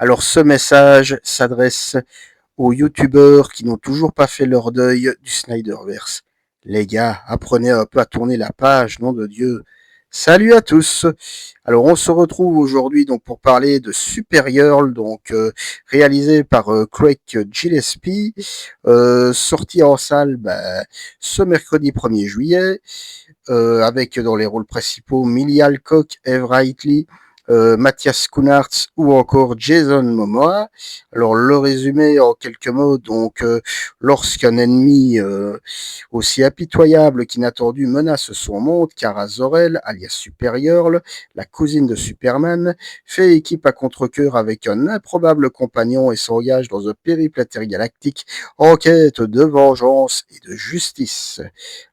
Alors ce message s'adresse aux youtubeurs qui n'ont toujours pas fait leur deuil du Snyderverse. Les gars, apprenez un peu à tourner la page, nom de Dieu. Salut à tous. Alors on se retrouve aujourd'hui donc pour parler de Supergirl, donc réalisé par Craig Gillespie, sorti en salle ce mercredi 1er juillet, avec dans les rôles principaux Millie Alcock, Eve Rightly, Mathias Kunartz ou encore Jason Momoa. Alors le résumé en quelques mots, donc lorsqu'un ennemi aussi impitoyable qu'inattendu menace son monde, Kara Zor-El, alias Supergirl, la cousine de Superman, fait équipe à contre-cœur avec un improbable compagnon et s'engage dans un périple intergalactique en quête de vengeance et de justice.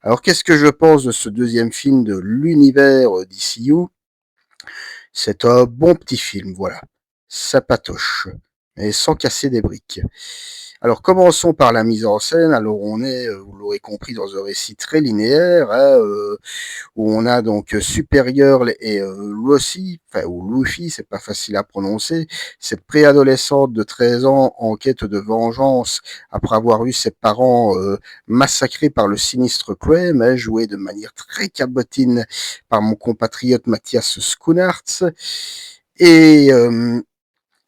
Alors qu'est-ce que je pense de ce deuxième film de l'univers d'ICU? C'est un bon petit film, voilà. Ça patoche, mais sans casser des briques. Alors commençons par la mise en scène. Alors on est, vous l'aurez compris, dans un récit très linéaire, hein, où on a donc Supergirl et Lucy, enfin ou Luffy, c'est pas facile à prononcer, cette préadolescente de 13 ans en quête de vengeance après avoir vu ses parents massacrés par le sinistre Crème, hein, joué de manière très cabotine par mon compatriote Mathias Schoenaerts. Et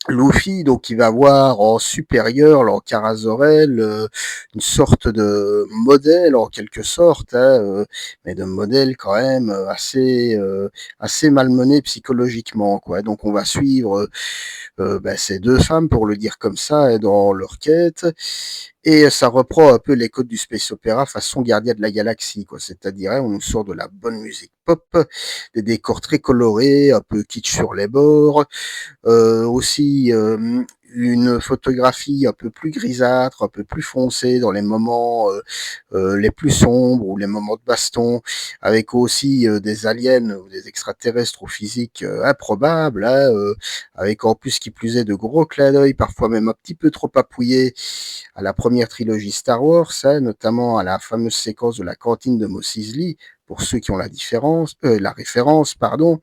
Luffy, donc, il va voir en supérieur, en Kara Zor-El, une sorte de modèle, en quelque sorte, hein, mais de modèle quand même assez malmené psychologiquement, quoi. Donc, on va suivre ces deux femmes, pour le dire comme ça, hein, dans leur quête. Et ça reprend un peu les codes du space opéra façon Gardien de la Galaxie, quoi. C'est-à-dire, hein, on nous sort de la bonne musique pop, des décors très colorés, un peu kitsch sur les bords, aussi une photographie un peu plus grisâtre, un peu plus foncée dans les moments les plus sombres ou les moments de baston, avec aussi des aliens ou des extraterrestres au physique improbable, hein, avec en plus qui plus est de gros clins d'œil, parfois même un petit peu trop appuyés à la première trilogie Star Wars, hein, notamment à la fameuse séquence de la cantine de Mos Eisley, pour ceux qui ont la référence, pardon.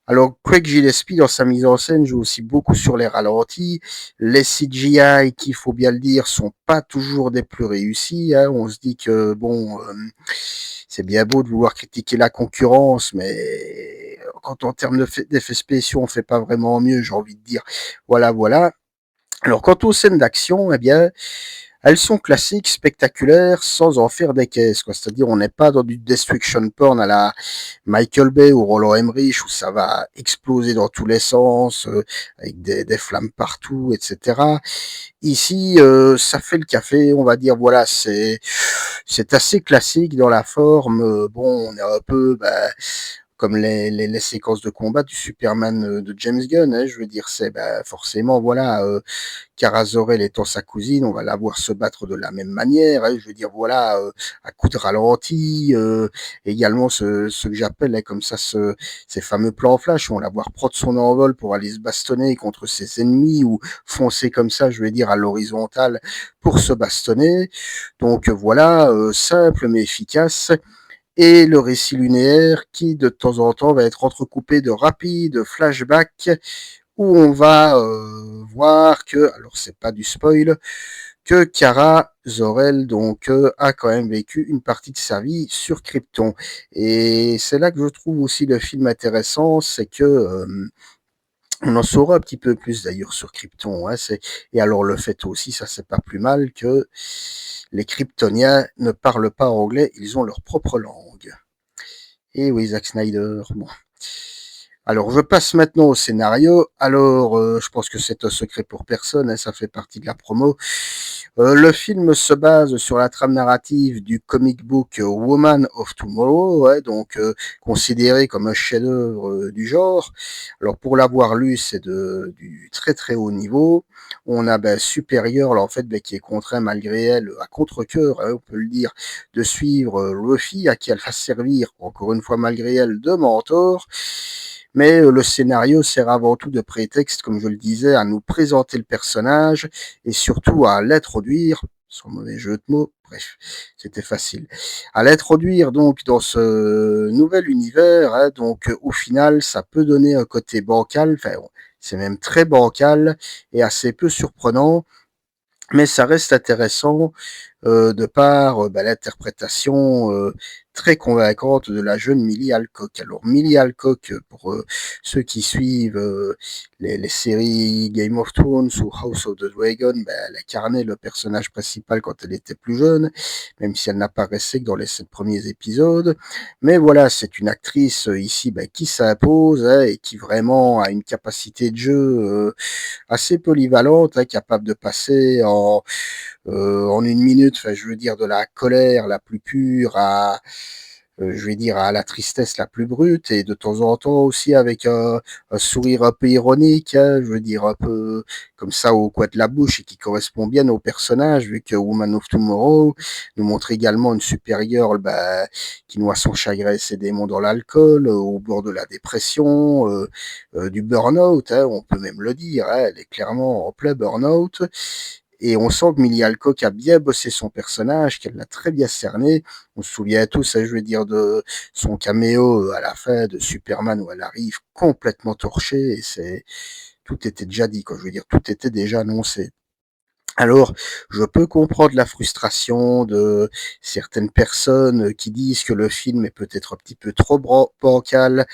Alors, Craig Gillespie, dans sa mise en scène, joue aussi beaucoup sur les ralentis. Les CGI, qu'il faut bien le dire, sont pas toujours des plus réussis, hein. On se dit que, bon, c'est bien beau de vouloir critiquer la concurrence, mais quand en termes d'effets spéciaux, on fait pas vraiment mieux, j'ai envie de dire. Voilà, voilà. Alors, quant aux scènes d'action, eh bien, elles sont classiques, spectaculaires, sans en faire des caisses, quoi. C'est-à-dire, on n'est pas dans du destruction porn à la Michael Bay ou Roland Emmerich où ça va exploser dans tous les sens, avec des flammes partout, etc. Ici, ça fait le café, on va dire. Voilà, c'est assez classique dans la forme. Bon, on est un peu comme les séquences de combat du Superman de James Gunn, hein, je veux dire, c'est forcément, voilà, Kara Zor-El étant sa cousine, on va la voir se battre de la même manière, hein, je veux dire, voilà, à coups de ralenti, également ce que j'appelle hein, comme ça ces fameux plans flash, où on la voir prendre son envol pour aller se bastonner contre ses ennemis ou foncer comme ça, je veux dire, à l'horizontale pour se bastonner. Donc voilà, simple mais efficace et le récit linéaire qui, de temps en temps, va être entrecoupé de rapides flashbacks où on va voir que, alors c'est pas du spoil, que Kara Zor-El donc a quand même vécu une partie de sa vie sur Krypton. Et c'est là que je trouve aussi le film intéressant, c'est que on en saura un petit peu plus d'ailleurs sur Krypton. Hein, et alors le fait aussi, ça c'est pas plus mal, que les Kryptoniens ne parlent pas anglais, ils ont leur propre langue. Et oui, Zack Snyder, bon. Alors, je passe maintenant au scénario. Alors, je pense que c'est un secret pour personne, hein, ça fait partie de la promo. Le film se base sur la trame narrative du comic book Woman of Tomorrow, ouais, donc considéré comme un chef-d'œuvre du genre. Alors, pour l'avoir lu, c'est du très très haut niveau. On a Superior, en fait, qui est contraint malgré elle à contre-cœur, hein, on peut le dire, de suivre Luffy, à qui elle va servir, encore une fois malgré elle, de mentor. Mais le scénario sert avant tout de prétexte, comme je le disais, à nous présenter le personnage et surtout à l'introduire, sans mauvais jeu de mots, bref, c'était facile, à l'introduire donc dans ce nouvel univers, hein, donc au final ça peut donner un côté bancal, enfin c'est même très bancal et assez peu surprenant, mais ça reste intéressant de par l'interprétation très convaincante de la jeune Millie Alcock. Alors Millie Alcock, pour ceux qui suivent les séries Game of Thrones ou House of the Dragon, elle incarnait le personnage principal quand elle était plus jeune, même si elle n'apparaissait que dans les 7 premiers épisodes. Mais voilà, c'est une actrice ici qui s'impose, hein, et qui vraiment a une capacité de jeu assez polyvalente, hein, capable de passer en 1 minute, enfin, je veux dire, de la colère la plus pure à, je vais dire, à la tristesse la plus brute, et de temps en temps aussi avec un sourire un peu ironique, hein, je veux dire, un peu comme ça au coin de la bouche, et qui correspond bien au personnage, vu que Woman of Tomorrow nous montre également une supérieure qui noie son chagrin et ses démons dans l'alcool, au bord de la dépression, du burn-out, hein, on peut même le dire, hein, elle est clairement en plein burn-out. Et on sent que Millie Alcock a bien bossé son personnage, qu'elle l'a très bien cerné. On se souvient tous, hein, je veux dire, de son caméo à la fin de Superman où elle arrive complètement torchée, et tout était déjà dit, quoi. Je veux dire, tout était déjà annoncé. Alors, je peux comprendre la frustration de certaines personnes qui disent que le film est peut-être un petit peu trop bancal,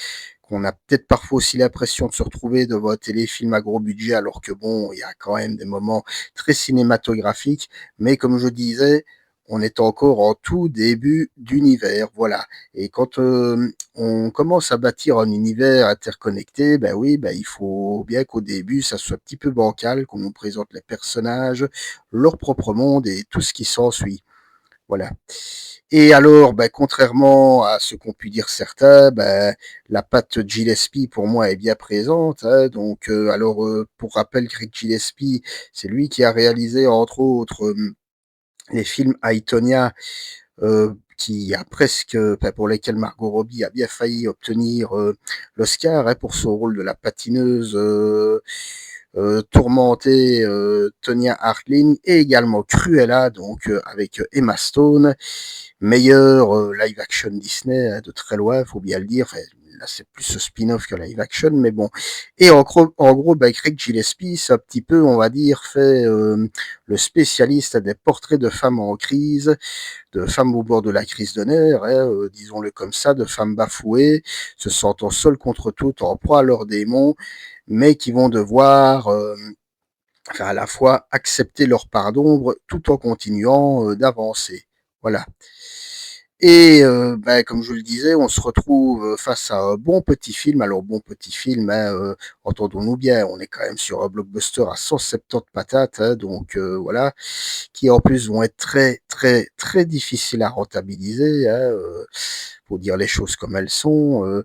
qu'on a peut-être parfois aussi l'impression de se retrouver devant un téléfilm à gros budget, alors que bon, il y a quand même des moments très cinématographiques. Mais comme je disais, on est encore en tout début d'univers, voilà. Et quand on commence à bâtir un univers interconnecté, ben oui, il faut bien qu'au début, ça soit un petit peu bancal, qu'on nous présente les personnages, leur propre monde et tout ce qui s'ensuit. Voilà. Et alors, contrairement à ce qu'ont pu dire certains, la patte Gillespie pour moi est bien présente, hein. Donc, pour rappel, Craig Gillespie, c'est lui qui a réalisé entre autres les films Aitonia, qui a presque, pour lesquels Margot Robbie a bien failli obtenir l'Oscar, hein, pour son rôle de la patineuse tourmentée Tonya Hartlin, et également Cruella, donc avec Emma Stone, meilleur live action Disney, hein, de très loin, faut bien le dire. Enfin, là, c'est plus ce spin-off que live action, mais bon. Et en gros, Craig Gillespie, c'est un petit peu, on va dire, fait le spécialiste des portraits de femmes en crise, de femmes au bord de la crise de nerfs, hein, disons-le comme ça, de femmes bafouées, se sentant seules contre toutes, en proie à leurs démons, mais qui vont devoir à la fois accepter leur part d'ombre tout en continuant d'avancer. Voilà. Et comme je le disais, on se retrouve face à un bon petit film. Alors bon petit film, hein, entendons-nous bien, on est quand même sur un blockbuster à 170 patates, hein, donc voilà, qui en plus vont être très très très difficiles à rentabiliser, hein, pour dire les choses comme elles sont.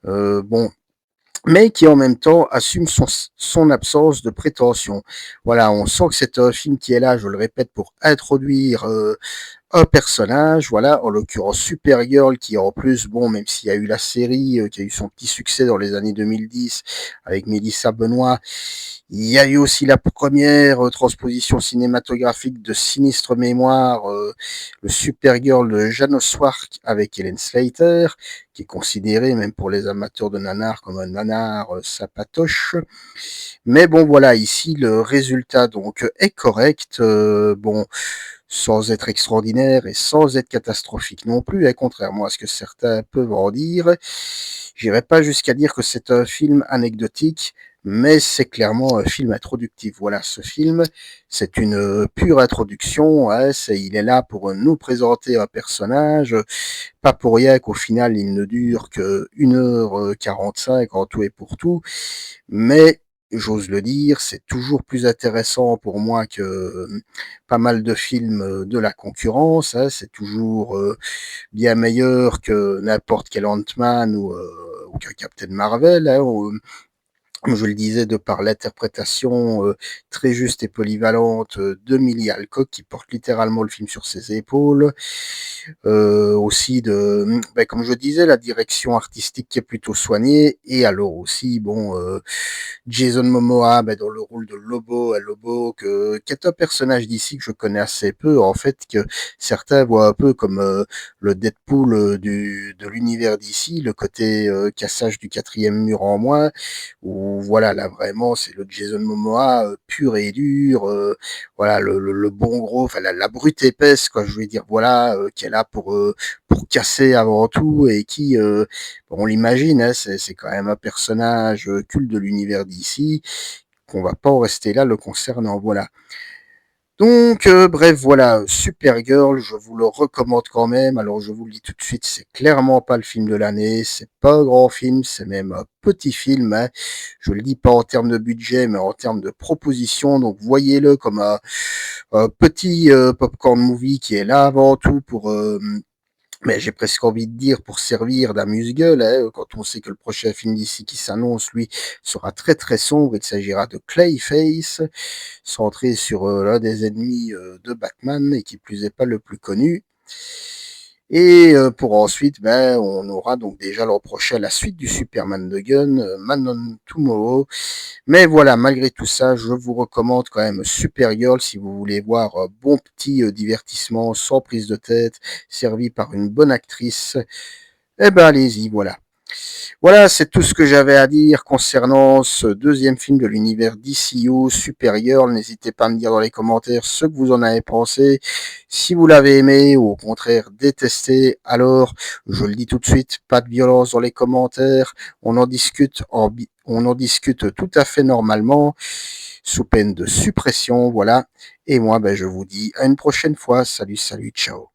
Bon, mais qui en même temps assume son absence de prétention. Voilà, on sent que c'est un film qui est là, je le répète, pour introduire un personnage, voilà, en l'occurrence Supergirl, qui en plus, bon, même s'il y a eu la série qui a eu son petit succès dans les années 2010 avec Melissa Benoît, il y a eu aussi la première transposition cinématographique de Sinistre Mémoire, le Supergirl de Janos Swark avec Helen Slater, qui est considéré, même pour les amateurs de nanar, comme un nanar sapatoche. Mais bon, voilà, ici, le résultat donc est correct. Bon, sans être extraordinaire et sans être catastrophique non plus, hein, contrairement à ce que certains peuvent en dire. J'irai pas jusqu'à dire que c'est un film anecdotique, mais c'est clairement un film introductif. Voilà, ce film, c'est une pure introduction, hein, il est là pour nous présenter un personnage, pas pour rien qu'au final il ne dure que 1h45 en tout et pour tout, mais j'ose le dire, c'est toujours plus intéressant pour moi que pas mal de films de la concurrence, hein. C'est toujours bien meilleur que n'importe quel Ant-Man ou qu'un Captain Marvel, hein, comme je le disais, de par l'interprétation très juste et polyvalente de Millie Alcock, qui porte littéralement le film sur ses épaules. Aussi comme je disais, la direction artistique qui est plutôt soignée, et alors aussi, bon, Jason Momoa, dans le rôle de Lobo, qui est un personnage d'ici que je connais assez peu, en fait, que certains voient un peu comme le Deadpool de l'univers d'ici, le côté cassage du quatrième mur en moins, où voilà, là vraiment c'est le Jason Momoa pur et dur, voilà le bon gros, enfin la brute épaisse quoi, je veux dire voilà, qui est là pour casser avant tout et qui, on l'imagine, hein, c'est quand même un personnage culte de l'univers d'ici, qu'on va pas en rester là le concernant, voilà. Donc, bref, voilà, Supergirl, je vous le recommande quand même. Alors, je vous le dis tout de suite, c'est clairement pas le film de l'année, c'est pas un grand film, c'est même un petit film, hein. Je le dis pas en termes de budget, mais en termes de proposition. Donc, voyez-le comme un petit popcorn movie qui est là avant tout pour mais j'ai presque envie de dire pour servir d'amuse-gueule, hein, quand on sait que le prochain film d'ici qui s'annonce, lui, sera très très sombre. Il s'agira de Clayface, centré sur l'un des ennemis de Batman et qui plus est pas le plus connu. Et pour ensuite, ben, on aura donc déjà l'an prochain la suite du Superman de Gunn, Man on Tomorrow. Mais voilà, malgré tout ça, je vous recommande quand même Supergirl si vous voulez voir un bon petit divertissement sans prise de tête, servi par une bonne actrice. Eh ben allez-y, voilà. Voilà, c'est tout ce que j'avais à dire concernant ce deuxième film de l'univers DCU, Supergirl. N'hésitez pas à me dire dans les commentaires ce que vous en avez pensé. Si vous l'avez aimé ou au contraire détesté, alors je le dis tout de suite, pas de violence dans les commentaires. On en discute tout à fait normalement, sous peine de suppression, voilà. Et moi, ben, je vous dis à une prochaine fois. Salut, salut, ciao.